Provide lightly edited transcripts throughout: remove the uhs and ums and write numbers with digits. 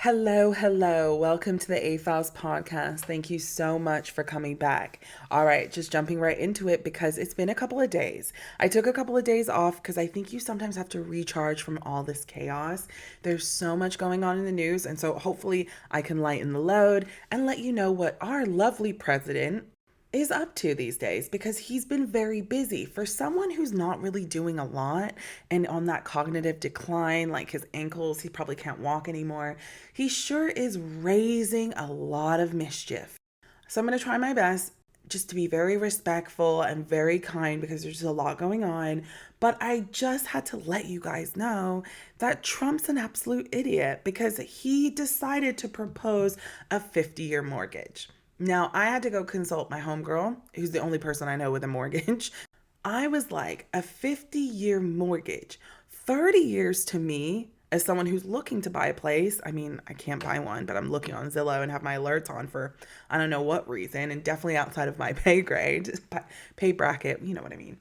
Hello, hello. Welcome to the A-Files podcast. Thank you so much for coming back. All right, just jumping right into it because it's been a couple of days. I took a couple of days off because I think you sometimes have to recharge from all this chaos. There's so much going on in the news, and so hopefully I can lighten the load and let you know what our lovely president is up to these days because he's been very busy. For someone who's not really doing a lot and on that cognitive decline, like his ankles, he probably can't walk anymore, he sure is raising a lot of mischief. So I'm going to try my best just to be very respectful and very kind because there's a lot going on. But I just had to let you guys know that Trump's an absolute idiot because he decided to propose a 50-year mortgage. Now, I had to go consult my homegirl, who's the only person I know with a mortgage. I was like, a 50-year mortgage, 30 years to me, as someone who's looking to buy a place. I mean, I can't buy one, but I'm looking on Zillow and have my alerts on for I don't know what reason, and definitely outside of my pay grade, pay bracket, you know what I mean.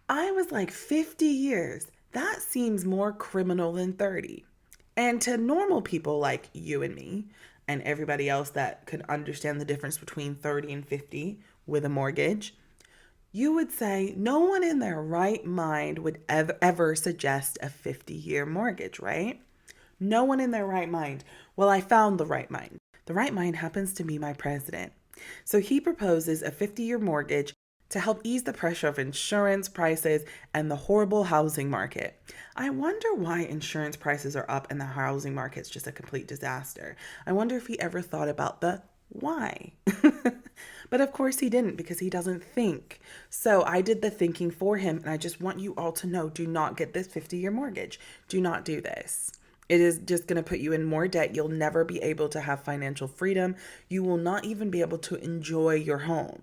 I was like, 50 years. That seems more criminal than 30. And to normal people like you and me, and everybody else that could understand the difference between 30 and 50 with a mortgage, you would say no one in their right mind would ever suggest a 50-year mortgage, right? No one in their right mind. Well, I found the right mind. The right mind happens to be my president. So he proposes a 50-year mortgage to help ease the pressure of insurance prices and the horrible housing market. I wonder why insurance prices are up and the housing market's just a complete disaster. I wonder if he ever thought about the why. But of course he didn't because he doesn't think. So I did the thinking for him, and I just want you all to know, do not get this 50-year mortgage. Do not do this. It is just going to put you in more debt. You'll never be able to have financial freedom. You will not even be able to enjoy your home.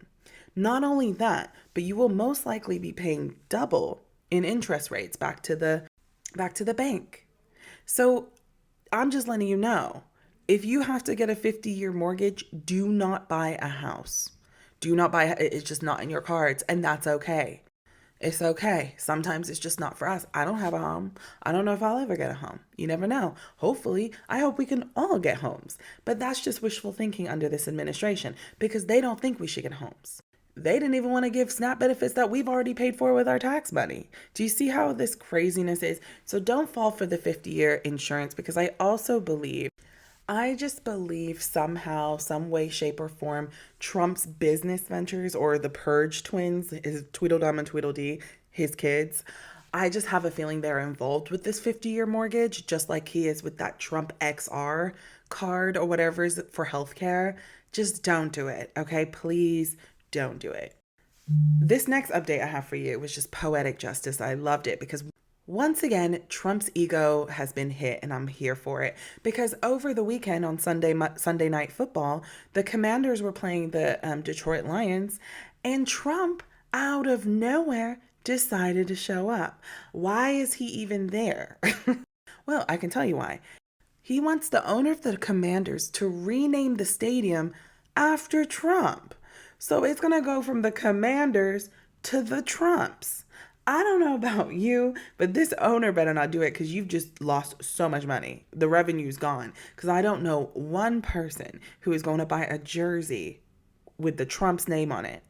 Not only that, but you will most likely be paying double in interest rates back to the bank. So I'm just letting you know, if you have to get a 50-year mortgage, do not buy a house. Do not buy it's just not in your cards, and that's okay. It's okay. Sometimes it's just not for us. I don't have a home. I don't know if I'll ever get a home. You never know. Hopefully, I hope we can all get homes. But that's just wishful thinking under this administration because they don't think we should get homes. They didn't even want to give SNAP benefits that we've already paid for with our tax money. Do you see how this craziness is? So don't fall for the 50-year insurance because I just believe somehow, some way, shape, or form, Trump's business ventures or the Purge twins, his Tweedledum and Tweedledee, his kids, I just have a feeling they're involved with this 50-year mortgage, just like he is with that Trump XR card or whatever is for healthcare. Just don't do it, okay? Please don't do it. This next update I have for you was just poetic justice. I loved it because once again, Trump's ego has been hit, and I'm here for it. Because over the weekend on Sunday Night Football, the Commanders were playing the Detroit Lions, and Trump, out of nowhere, decided to show up. Why is he even there? Well, I can tell you why. He wants the owner of the Commanders to rename the stadium after Trump. So it's going to go from the Commanders to the Trumps. I don't know about you, but this owner better not do it because you've just lost so much money. The revenue's gone because I don't know one person who is going to buy a jersey with the Trump's name on it.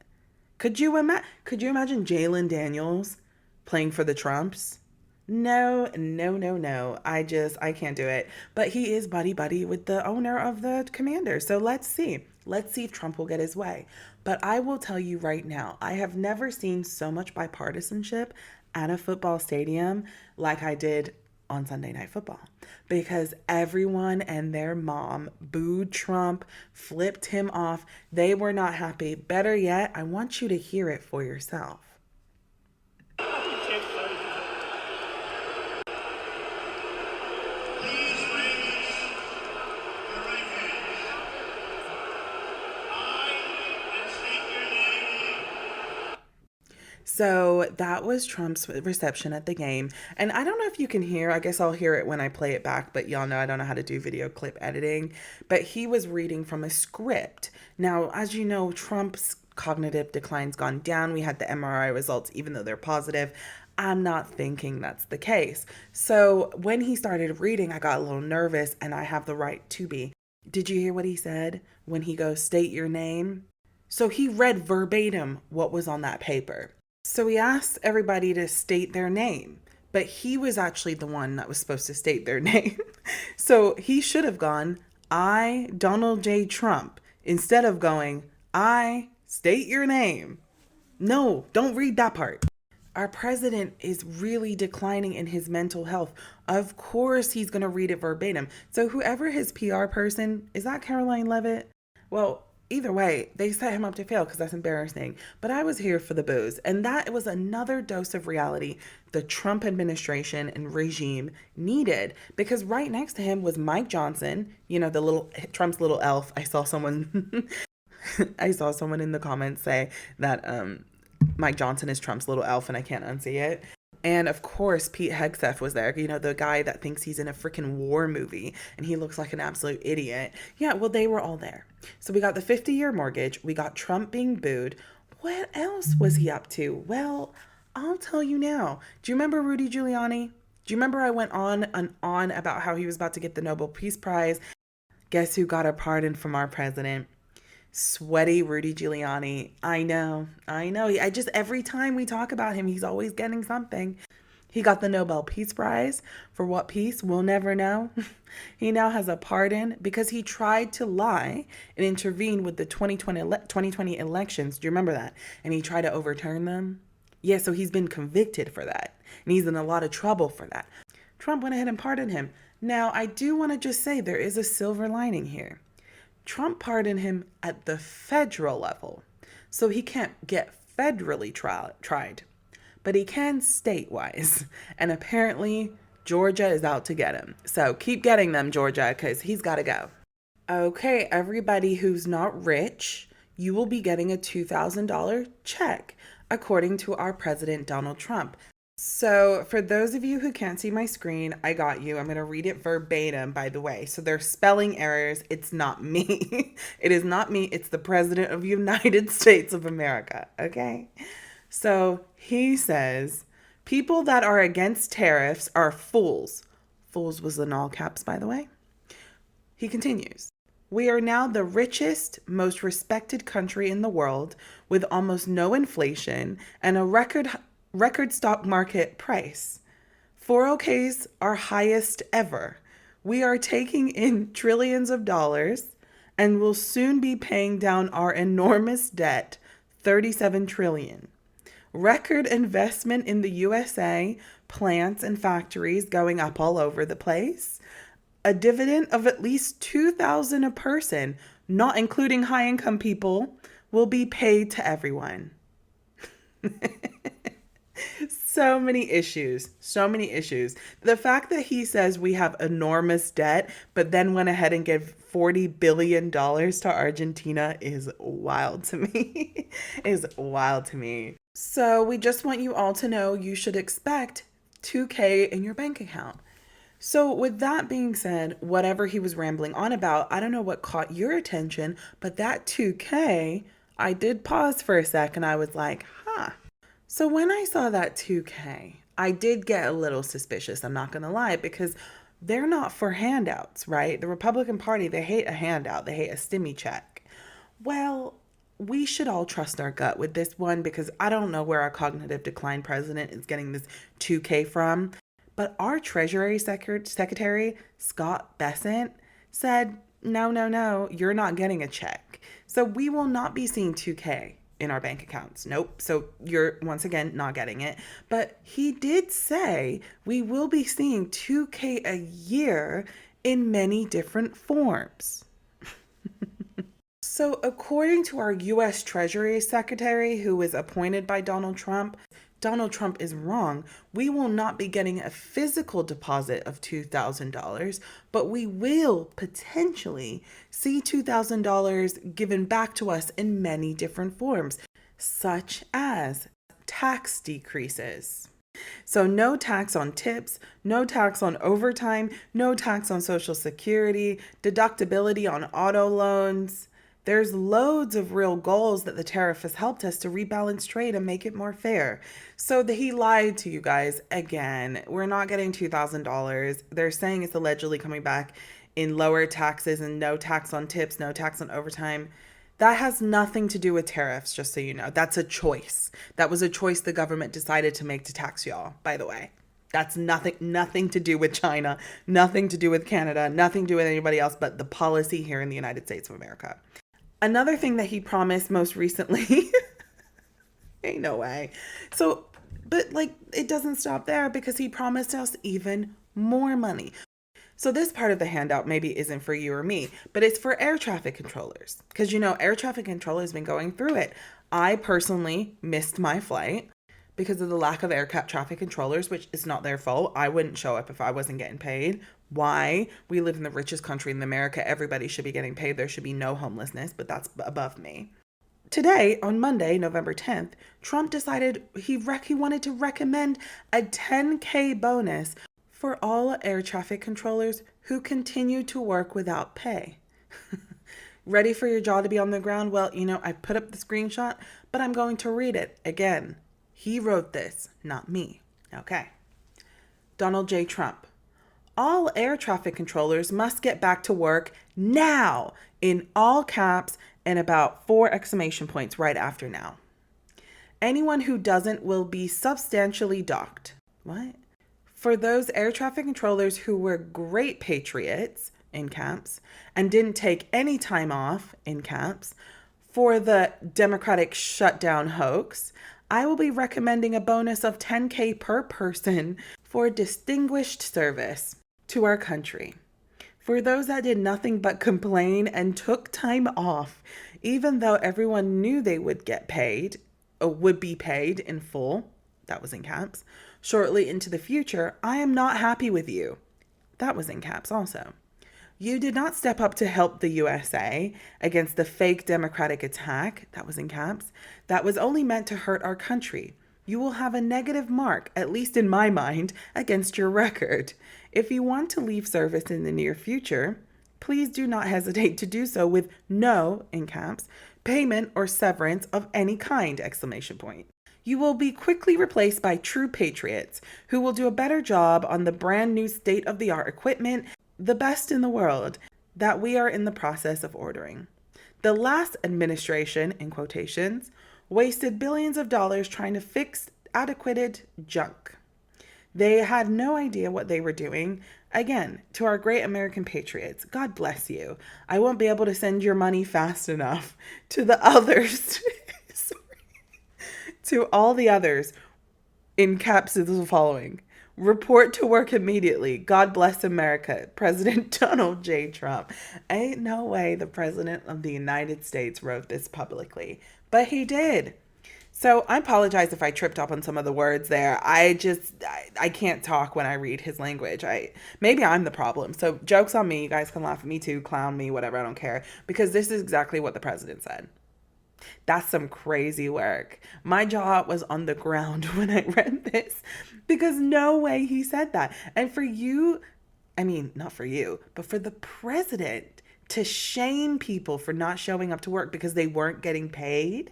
Could you imagine Jalen Daniels playing for the Trumps? No, no, no, no. I can't do it. But he is buddy buddy with the owner of the Commander. So let's see. Let's see if Trump will get his way. But I will tell you right now, I have never seen so much bipartisanship at a football stadium like I did on Sunday Night Football because everyone and their mom booed Trump, flipped him off. They were not happy. Better yet, I want you to hear it for yourself. Please raise your right hand. I, and state your name. So that was Trump's reception at the game. And I don't know if you can hear, I guess I'll hear it when I play it back, but y'all know I don't know how to do video clip editing. But he was reading from a script. Now, as you know, Trump's cognitive decline's gone down. We had the MRI results, even though they're positive. I'm not thinking that's the case. So when he started reading, I got a little nervous, and I have the right to be. Did you hear what he said when he goes, state your name? So he read verbatim what was on that paper. So he asked everybody to state their name, but he was actually the one that was supposed to state their name. So he should have gone, I, Donald J. Trump, instead of going, I, state your name. No, don't read that part. Our president is really declining in his mental health. Of course, he's going to read it verbatim. So, whoever his PR person is, that Caroline Levitt? Well, either way, they set him up to fail because that's embarrassing. But I was here for the booze. And that was another dose of reality the Trump administration and regime needed, because right next to him was Mike Johnson, the little Trump's little elf. I saw someone I saw someone in the comments say that Mike Johnson is Trump's little elf, and I can't unsee it. And of course, Pete Hegseth was there, the guy that thinks he's in a freaking war movie and he looks like an absolute idiot. Yeah, well, they were all there. So we got the 50-year mortgage. We got Trump being booed. What else was he up to? Well, I'll tell you now. Do you remember Rudy Giuliani? Do you remember I went on and on about how he was about to get the Nobel Peace Prize? Guess who got a pardon from our president? Sweaty Rudy Giuliani. I know. I just, every time we talk about him, he's always getting something. He got the Nobel Peace Prize. For what peace? We'll never know. He now has a pardon because he tried to lie and intervene with the 2020 elections. Do you remember that? And he tried to overturn them. Yeah, so he's been convicted for that. And he's in a lot of trouble for that. Trump went ahead and pardoned him. Now, I do want to just say there is a silver lining here. Trump pardoned him at the federal level, so he can't get federally tried, but he can state-wise. And apparently, Georgia is out to get him. So keep getting them, Georgia, because he's got to go. Okay, everybody who's not rich, you will be getting a $2,000 check, according to our president, Donald Trump. So, for those of you who can't see my screen, I got you. I'm going to read it verbatim, by the way. So, there's spelling errors. It's not me. It is not me. It's the President of the United States of America. Okay? So, he says, people that are against tariffs are fools. Fools was in all caps, by the way. He continues. We are now the richest, most respected country in the world with almost no inflation and a record stock market price. 401ks are highest ever. We are taking in trillions of dollars and will soon be paying down our enormous debt, 37 trillion. Record investment in the USA, plants and factories going up all over the place. A dividend of at least $2,000 a person, not including high-income people, will be paid to everyone. So many issues. The fact that he says we have enormous debt, but then went ahead and gave $40 billion to Argentina is wild to me. So we just want you all to know you should expect $2K in your bank account. So with that being said, whatever he was rambling on about, I don't know what caught your attention, but that 2K, I did pause for a sec and I was like, huh. So when I saw that 2K, I did get a little suspicious, I'm not going to lie, because they're not for handouts, right? The Republican Party, they hate a handout. They hate a stimmy check. Well, we should all trust our gut with this one because I don't know where our cognitive decline president is getting this 2K from. But our Treasury Secretary, Scott Bessent, said, no, you're not getting a check. So we will not be seeing 2K in our bank accounts. Nope. So you're, once again, not getting it. But he did say we will be seeing 2K a year in many different forms. So according to our U.S. Treasury Secretary, who was appointed by Donald Trump is wrong. We will not be getting a physical deposit of $2,000, but we will potentially see $2,000 given back to us in many different forms, such as tax decreases. So no tax on tips, no tax on overtime, no tax on Social Security, deductibility on auto loans, There's loads of real goals that the tariff has helped us to rebalance trade and make it more fair. So he lied to you guys again. We're not getting $2,000. They're saying it's allegedly coming back in lower taxes and no tax on tips, no tax on overtime. That has nothing to do with tariffs, just so you know. That's a choice. That was a choice the government decided to make to tax y'all, by the way. That's nothing to do with China, nothing to do with Canada, nothing to do with anybody else but the policy here in the United States of America. Another thing that he promised most recently, ain't no way. So, but like, it doesn't stop there because he promised us even more money. So this part of the handout maybe isn't for you or me, but it's for air traffic controllers. Because air traffic controllers been going through it. I personally missed my flight because of the lack of air traffic controllers, which is not their fault. I wouldn't show up if I wasn't getting paid. Why? We live in the richest country in America. Everybody should be getting paid. There should be no homelessness, but that's above me. Today, on Monday, November 10th, Trump decided he wanted to recommend a 10K bonus for all air traffic controllers who continue to work without pay. Ready for your jaw to be on the ground? Well, I put up the screenshot, but I'm going to read it again. He wrote this, not me. Okay. Donald J. Trump. All air traffic controllers must get back to work now, in all caps and about 4 exclamation points right after now. Anyone who doesn't will be substantially docked. What? For those air traffic controllers who were great patriots, in caps, and didn't take any time off, in caps, for the Democratic shutdown hoax, I will be recommending a bonus of 10K per person for distinguished service to our country. For those that did nothing but complain and took time off, even though everyone knew they would get paid, or would be paid in full, that was in caps, shortly into the future, I am not happy with you. That was in caps also. You did not step up to help the USA against the fake Democratic attack, that was in caps, that was only meant to hurt our country. You will have a negative mark, at least in my mind, against your record. If you want to leave service in the near future, please do not hesitate to do so with no, in caps, payment or severance of any kind, exclamation point. You will be quickly replaced by true patriots who will do a better job on the brand new state-of-the-art equipment, the best in the world, that we are in the process of ordering. The last administration, in quotations, wasted billions of dollars trying to fix adequated junk. They had no idea what they were doing. Again, to our great American patriots, God bless you. I won't be able to send your money fast enough to the others. To all the others, in caps is the following. Report to work immediately. God bless America. President Donald J. Trump. Ain't no way the President of the United States wrote this publicly, but he did. So I apologize if I tripped up on some of the words there. I can't talk when I read his language. Maybe I'm the problem. So joke's on me. You guys can laugh at me too, clown me, whatever. I don't care. Because this is exactly what the president said. That's some crazy work. My jaw was on the ground when I read this because no way he said that. And for you, not for you, but for the president to shame people for not showing up to work because they weren't getting paid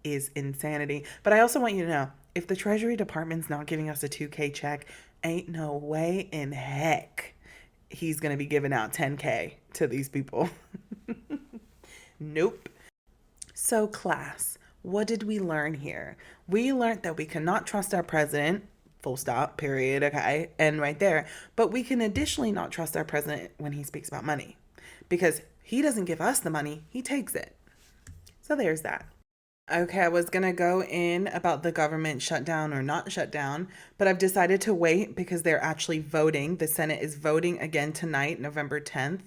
is insanity. But I also want you to know, if the Treasury Department's not giving us a 2K check, ain't no way in heck he's going to be giving out 10K to these people. Nope. So class, what did we learn here? We learned that we cannot trust our president, full stop, period, okay, and right there. But we can additionally not trust our president when he speaks about money because he doesn't give us the money, he takes it. So there's that. Okay, I was going to go in about the government shutdown or not shutdown, but I've decided to wait because they're actually voting. The Senate is voting again tonight, November 10th,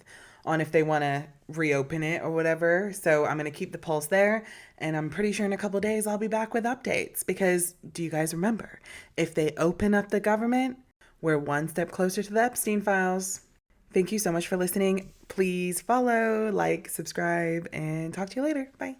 on if they want to reopen it or whatever. So I'm going to keep the pulse there. And I'm pretty sure in a couple of days I'll be back with updates because do you guys remember? If they open up the government, we're one step closer to the Epstein files. Thank you so much for listening. Please follow, like, subscribe, and talk to you later. Bye.